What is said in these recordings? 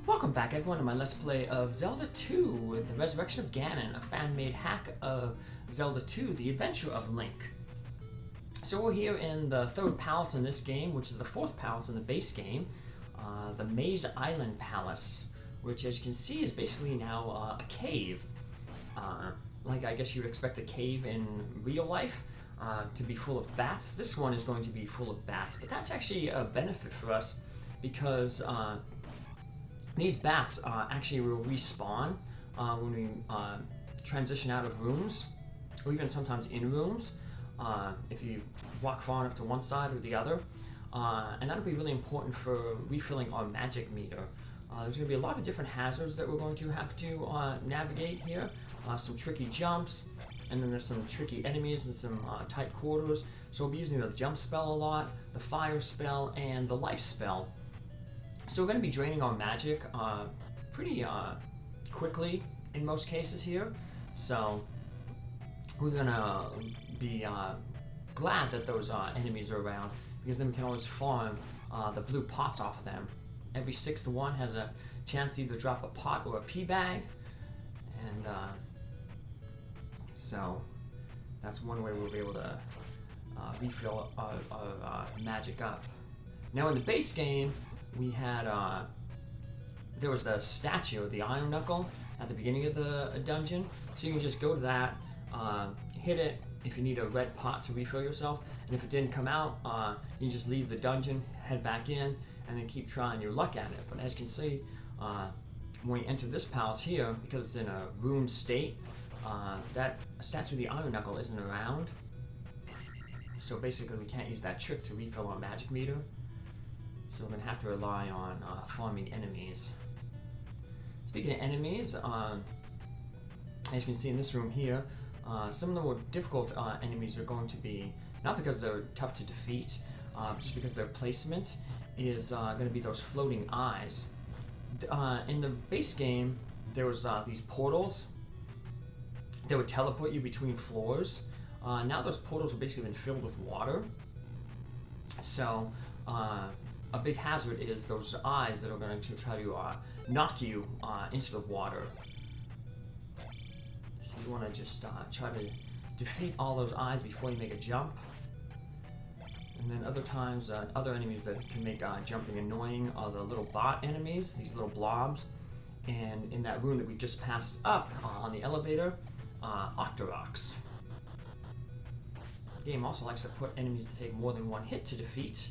Welcome back everyone to my Let's Play of Zelda II, The Resurrection of Ganon, a fan-made hack of Zelda II, The Adventure of Link. So we're here in the third palace in this game, which is the fourth palace in the base game, the Maze Island Palace, which as you can see is basically now a cave. Like I guess you would expect a cave in real life to be full of bats. This one is going to be full of bats, but that's actually a benefit for us because these bats actually will respawn when we transition out of rooms, or even sometimes in rooms, if you walk far enough to one side or the other. And that'll be really important for refilling our magic meter. There's going to be a lot of different hazards that we're going to have to navigate here. Some tricky jumps, and then there's some tricky enemies and some tight quarters. So we'll be using the jump spell a lot, the fire spell, and the life spell. So we're going to be draining our magic pretty quickly in most cases here. So we're going to be glad that those enemies are around, because then we can always farm the blue pots off of them. Every 6th one has a chance to either drop a pot or a pea bag, and so that's one way we'll be able to refill our magic up. Now in the base game, we had, there was the statue of the Iron Knuckle at the beginning of the dungeon, so you can just go to that, hit it if you need a red pot to refill yourself, and if it didn't come out, you can just leave the dungeon, head back in, and then keep trying your luck at it. But as you can see, when you enter this palace here, because it's in a ruined state, that statue of the Iron Knuckle isn't around, so basically we can't use that trick to refill our magic meter. So we're going to have to rely on farming enemies. Speaking of enemies, as you can see in this room here, some of the more difficult enemies are going to be, not because they're tough to defeat, just because their placement is going to be those floating eyes. In the base game, there was these portals that would teleport you between floors. Now those portals have basically been filled with water. So a big hazard is those eyes that are going to try to knock you into the water. So you want to just try to defeat all those eyes before you make a jump. And then other times, other enemies that can make jumping annoying are the little bot enemies, these little blobs. And in that room that we just passed up on the elevator, Octoroks. The game also likes to put enemies that take more than one hit to defeat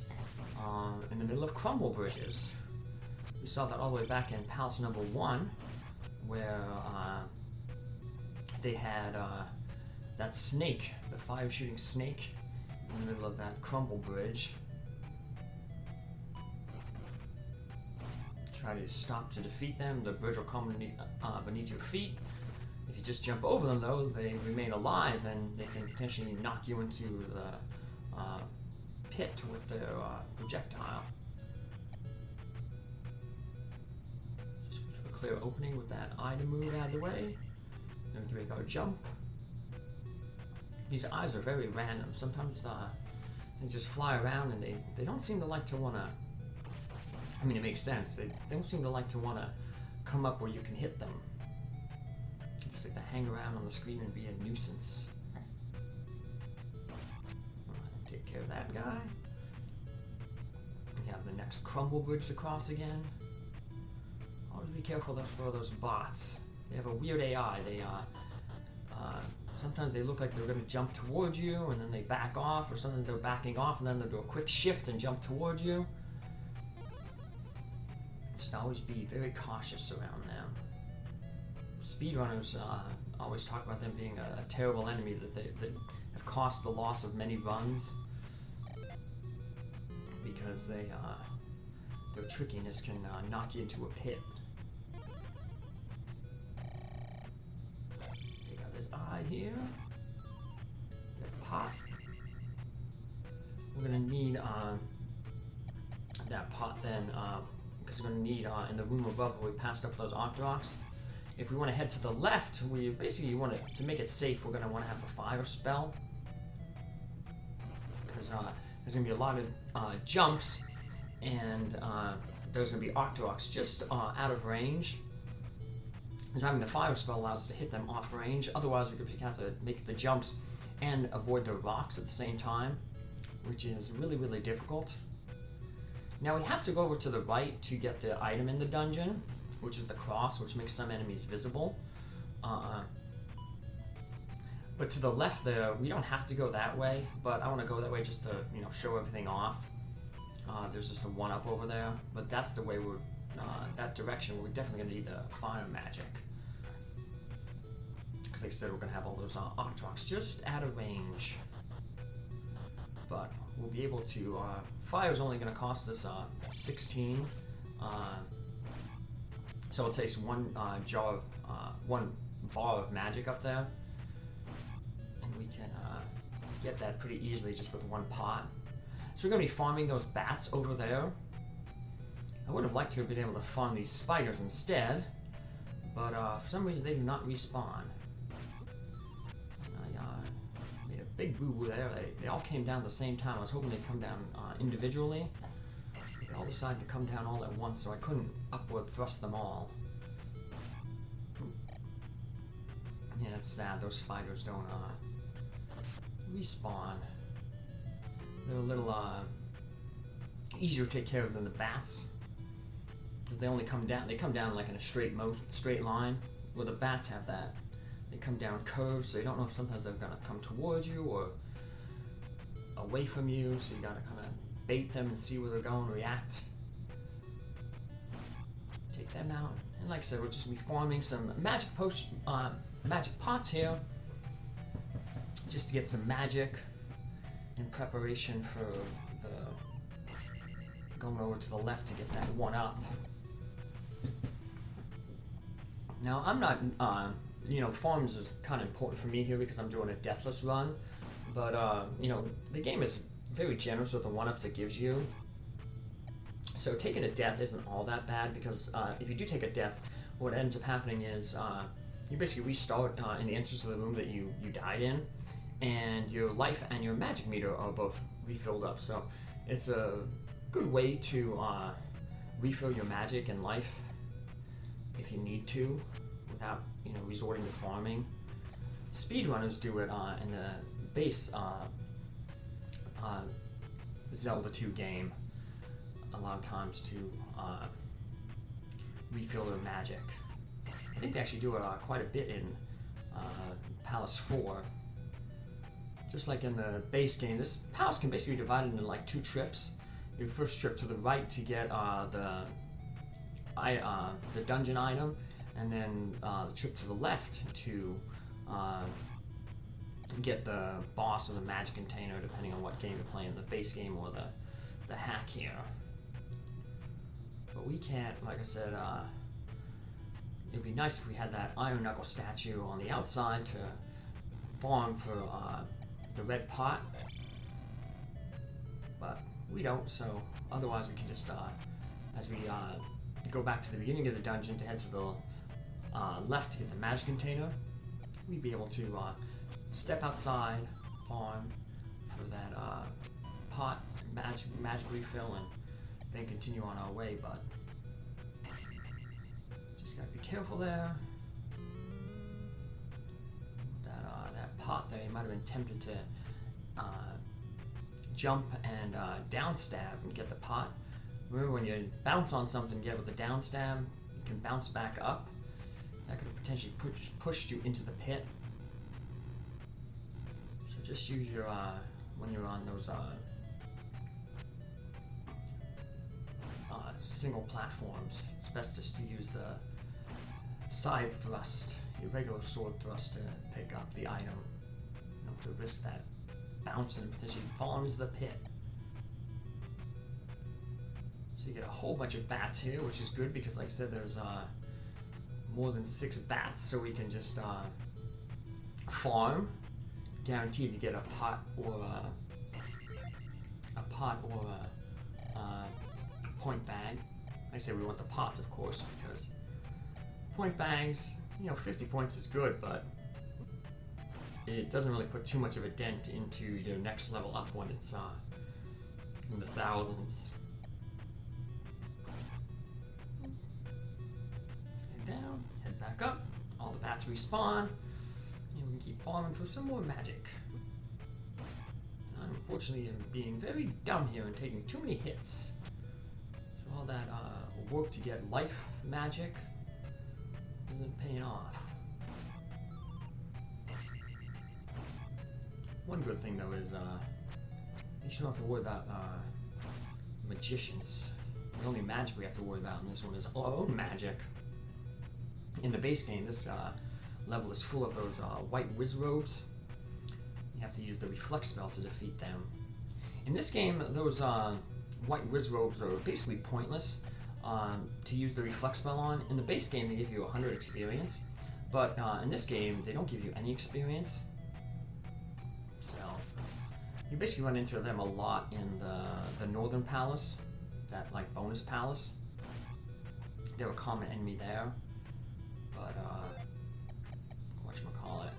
in the middle of crumble bridges. We saw that all the way back in Palace number 1, where they had that snake, the fire-shooting snake, in the middle of that crumble bridge. Try to stop to defeat them. The bridge will come beneath your feet. If you just jump over them, though, they remain alive, and they can potentially knock you into the pit with their projectile. Just a clear opening with that eye to move out of the way. Then we can make our jump. These eyes are very random. Sometimes they just fly around, and they don't seem to like to want to, I mean, it makes sense. They don't seem to like to want to come up where you can hit them. They just like to hang around on the screen and be a nuisance. Take care of that guy. We have the next crumble bridge to cross again. Always be careful for those bots. They have a weird AI. They sometimes they look like they're going to jump towards you, and then they back off, or sometimes they're backing off, and then they'll do a quick shift and jump towards you. Just always be very cautious around them. Speedrunners always talk about them being a terrible enemy that have cost the loss of many runs, because their trickiness can knock you into a pit. Take out this eye here. That pot. We're gonna need that pot then, because we're gonna need in the room above where we passed up those Octoroks. If we want to head to the left, we basically want to make it safe. We're gonna want to have a fire spell, because there's gonna be a lot of jumps, and there's going to be Octoroks just out of range. Because having the fire spell allows us to hit them off range. Otherwise, we're going to have to make the jumps and avoid the rocks at the same time, which is really, really difficult. Now we have to go over to the right to get the item in the dungeon, which is the cross, which makes some enemies visible. But to the left there, we don't have to go that way, but I want to go that way just to, you know, show everything off. There's just a one-up over there, but that's the way we're, that direction, we're definitely going to need the fire magic. Because like I said, we're going to have all those Octoroks just out of range. But we'll be able to, fire is only going to cost us 16. So it takes one one bar of magic up there. And we can get that pretty easily just with one pot. So we're going to be farming those bats over there. I would have liked to have been able to farm these spiders instead, but for some reason they do not respawn. I made a big boo-boo there. They all came down at the same time. I was hoping they'd come down individually. They all decided to come down all at once, so I couldn't upward thrust them all. Yeah, it's sad. Those spiders don't respawn. They're a little easier to take care of than the bats, because they only come down. They come down like in a straight line. Where the bats have that, they come down curved, so you don't know if sometimes they're gonna come towards you or away from you. So you gotta kind of bait them and see where they're going, react, take them out. And like I said, we'll just be farming some magic pots here, just to get some magic in preparation for the going over to the left to get that one up. Now I'm not, you know, farms is kind of important for me here because I'm doing a deathless run, but you know, the game is very generous with the one-ups it gives you. So taking a death isn't all that bad, because if you do take a death, what ends up happening is you basically restart in the entrance of the room that you died in, and your life and your magic meter are both refilled up. So it's a good way to refill your magic and life if you need to, without, you know, resorting to farming. Speedrunners do it in the base Zelda II game a lot of times to refill their magic. I think they actually do it quite a bit in Palace 4. Just like in the base game, this palace can basically be divided into like 2 trips. Your first trip to the right to get the dungeon item, and then the trip to the left to get the boss or the magic container, depending on what game you're playing, the base game or the hack here. But we can't, like I said, it'd be nice if we had that Iron Knuckle statue on the outside to farm for the red pot, but we don't, so otherwise we can just, as we go back to the beginning of the dungeon to head to the left to get the magic container, we'd be able to step outside, farm for that pot, magic refill, and then continue on our way. But just gotta be careful there. That pot there, you might have been tempted to jump and down stab and get the pot. Remember, when you bounce on something, get it with the down stab, you can bounce back up. That could have potentially pushed you into the pit. So just use your, when you're on those single platforms, it's best just to use the side thrust, your regular sword thrust, to pick up the item. You don't have to risk that bouncing and potentially falling into the pit. So you get a whole bunch of bats here, which is good because, like I said, there's more than 6 bats, so we can just farm, guaranteed to get a pot or a point bag. I say we want the pots, of course, because point bags, you know, 50 points is good, but it doesn't really put too much of a dent into your next level up when it's in the thousands. back up. All the bats respawn. And we can keep farming for some more magic. Unfortunately, I'm being very dumb here and taking too many hits. So all that work to get life magic isn't paying off. One good thing though is you don't have to worry about magicians. The only magic we have to worry about in this one is our own magic. In the base game, this level is full of those white whiz robes. You have to use the reflect spell to defeat them. In this game, those white whiz robes are basically pointless to use the reflect spell on. In the base game, they give you 100 experience, but in this game, they don't give you any experience. So you basically run into them a lot in the Northern Palace, that like bonus palace. They're a common enemy there, but whatchamacallit,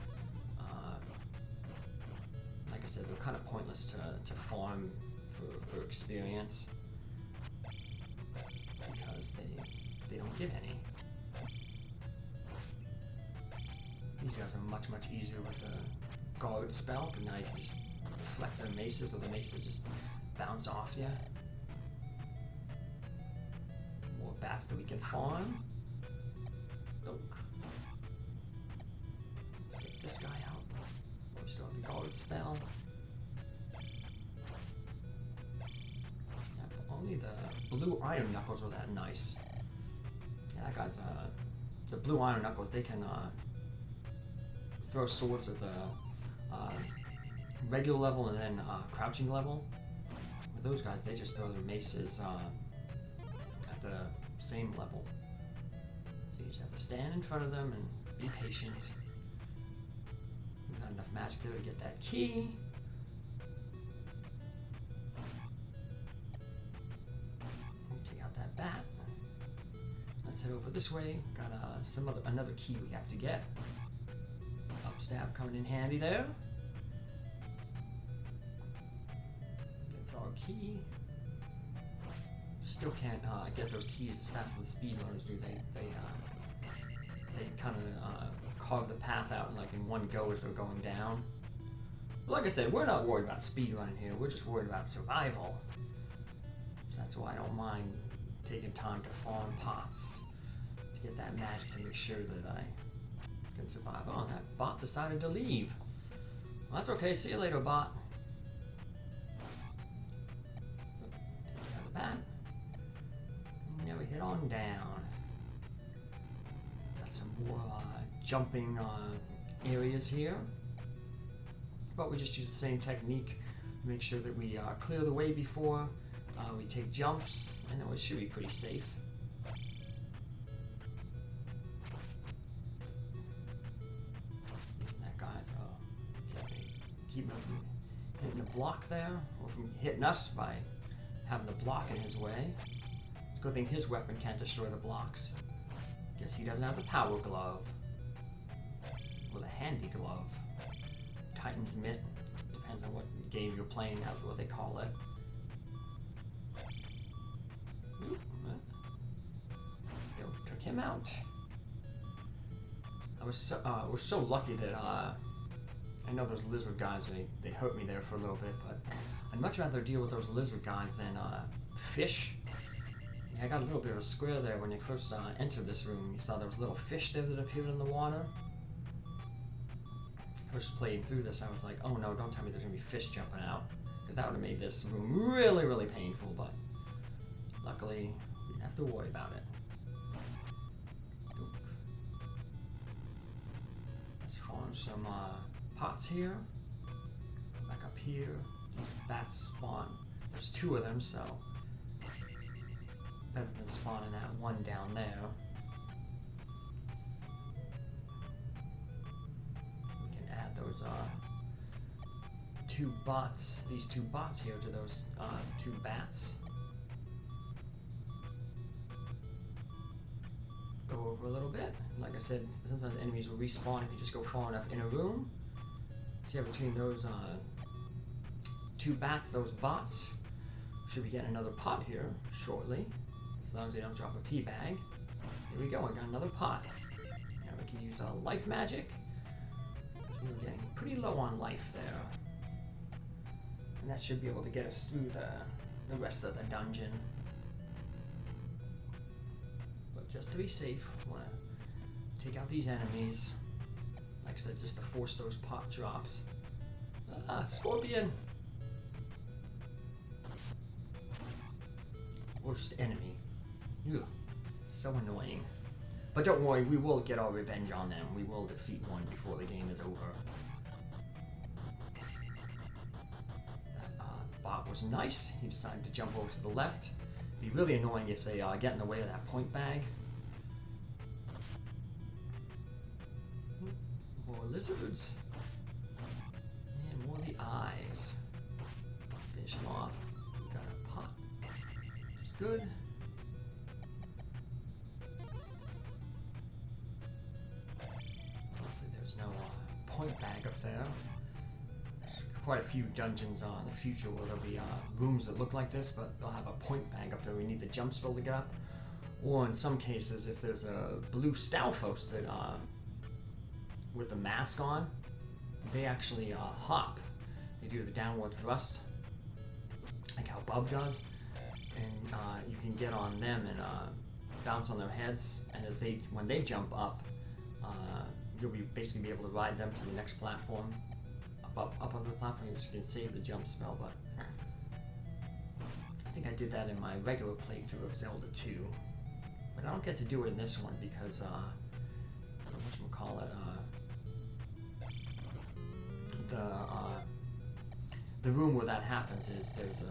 like I said, they're kind of pointless to farm for experience because they don't give any. These guys are much easier with the guard spell, because now you can just deflect their maces, or the maces just bounce off you. More bats that we can farm. Doke. Get this guy out. We still have the guard spell. Yep, only the blue iron knuckles are that nice. Yeah, that guy's the blue iron knuckles, they can throw swords at the regular level and then crouching level. With those guys, they just throw their maces at the same level. So you just have to stand in front of them and be patient. We've got enough magic there to get that key. Take out that bat. Let's head over this way. Got another key we have to get. Up stab coming in handy there. Our key. Still can't get those keys as fast as the speedrunners do. They kind of carve the path out in one go as they're going down. But like I said, we're not worried about speedrunning here. We're just worried about survival. So that's why I don't mind taking time to farm pots to get that magic to make sure that I can survive. Oh, and that bot decided to leave. Well, that's okay. See you later, bot. That. Now we head on down. Got some more jumping areas here. But we just use the same technique. Make sure that we clear the way before we take jumps, and then we should be pretty safe. That guy's keep him from hitting the block there, or from hitting us by having the block in his way. It's a good thing his weapon can't destroy the blocks. Guess he doesn't have the power glove. Or the handy glove. Titan's mitt. Depends on what game you're playing, that's what they call it. Oop, took him out. I was so lucky that I know those lizard guys, they hurt me there for a little bit, but I'd much rather deal with those lizard guys than fish. Yeah, I got a little bit of a square there when you first entered this room. You saw there was little fish there that appeared in the water. First playing through this, I was like, oh no, don't tell me there's going to be fish jumping out. Because that would have made this room really painful, but luckily, we didn't have to worry about it. Let's farm some pots here. Back up here. These bats spawn. There's 2 of them, so better than spawning that one down there. We can add those 2 bots, these 2 bots here to those 2 bats. Go over a little bit. Like I said, sometimes enemies will respawn if you just go far enough in a room. So yeah, between those 2 bats, those bots, should be getting another pot here shortly, as long as they don't drop a pea bag. Here we go, I got another pot. There can use life magic. We're getting pretty low on life there. And that should be able to get us through the rest of the dungeon. But just to be safe, we want to take out these enemies. Like I said, just to force those pot drops. Ah, scorpion! Worst enemy. Ugh, so annoying. But don't worry, we will get our revenge on them. We will defeat one before the game is over. That bot was nice. He decided to jump over to the left. It'd be really annoying if they get in the way of that point bag. More lizards. And more of the eyes. Finish them off. We got a pot. Which is good. Point bag up there. There's quite a few dungeons in the future where there'll be rooms that look like this, but they'll have a point bag up there. We need the jump spell to get up. Or in some cases, if there's a blue Stalfos that with the mask on, they actually hop. They do the downward thrust, like how Bub does, and you can get on them and bounce on their heads. And when they jump up, you'll basically be able to ride them to the next platform, up onto the platform, so you can save the jump spell. But I think I did that in my regular playthrough of Zelda II, but I don't get to do it in this one because whatchamacallit, the room where that happens is there's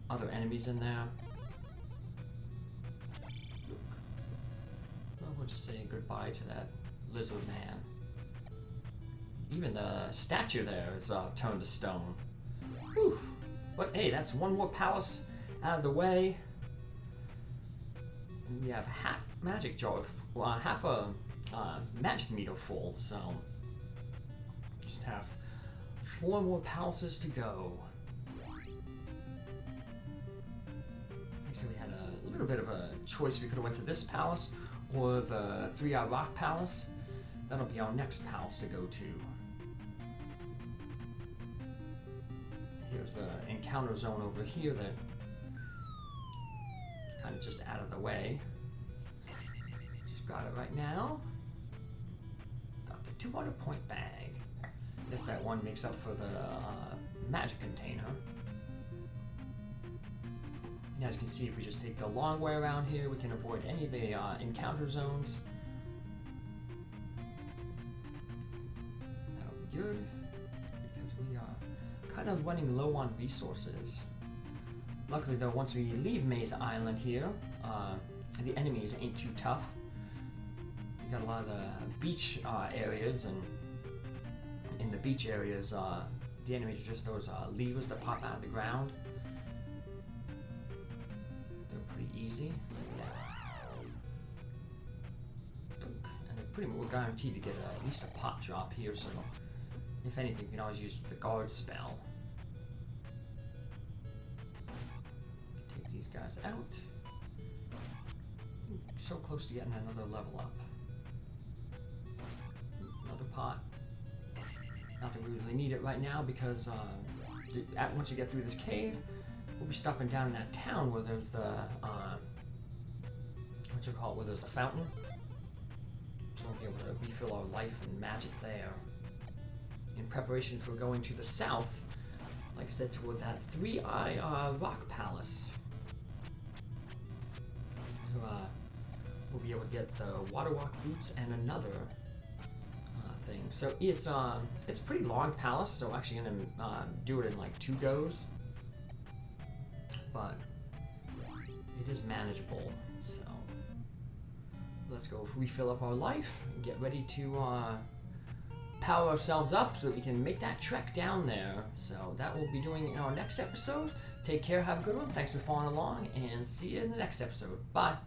other enemies in there. Well, we'll just say goodbye to that lizard man. Even the statue there is turned to stone. Whew. But hey, that's one more palace out of the way. And we have half magic jar, half a magic meter full, so just have 4 more palaces to go. So we had a little bit of a choice. We could have went to this palace or the 3-Eye Rock Palace. That'll be our next palace to go to. Here's the encounter zone over here that kind of just out of the way. Just got it right now. Got the 200 point bag. I guess that one makes up for the magic container. As you can see, if we just take the long way around here, we can avoid any of the encounter zones. That'll be good, because we are kind of running low on resources. Luckily though, once we leave Maze Island here, the enemies ain't too tough. We got a lot of the beach areas, and in the beach areas, the enemies are just those levers that pop out of the ground. Easy. So yeah. And pretty much we're guaranteed to get at least a pot drop here, so if anything, you can always use the guard spell. Take these guys out. So close to getting another level up. Another pot. Not that we really need it right now because once you get through this cave, we'll be stopping down in that town where there's the, where there's the fountain. So we'll be able to refill our life and magic there. In preparation for going to the south, like I said, toward that 3-Eye Rock Palace. We'll be able to get the water walk boots and another thing. So it's a pretty long palace, so actually gonna do it in like 2 goes. But it is manageable, so let's go refill up our life and get ready to power ourselves up so that we can make that trek down there. So that we'll be doing in our next episode. Take care, have a good one, thanks for following along, and see you in the next episode. Bye!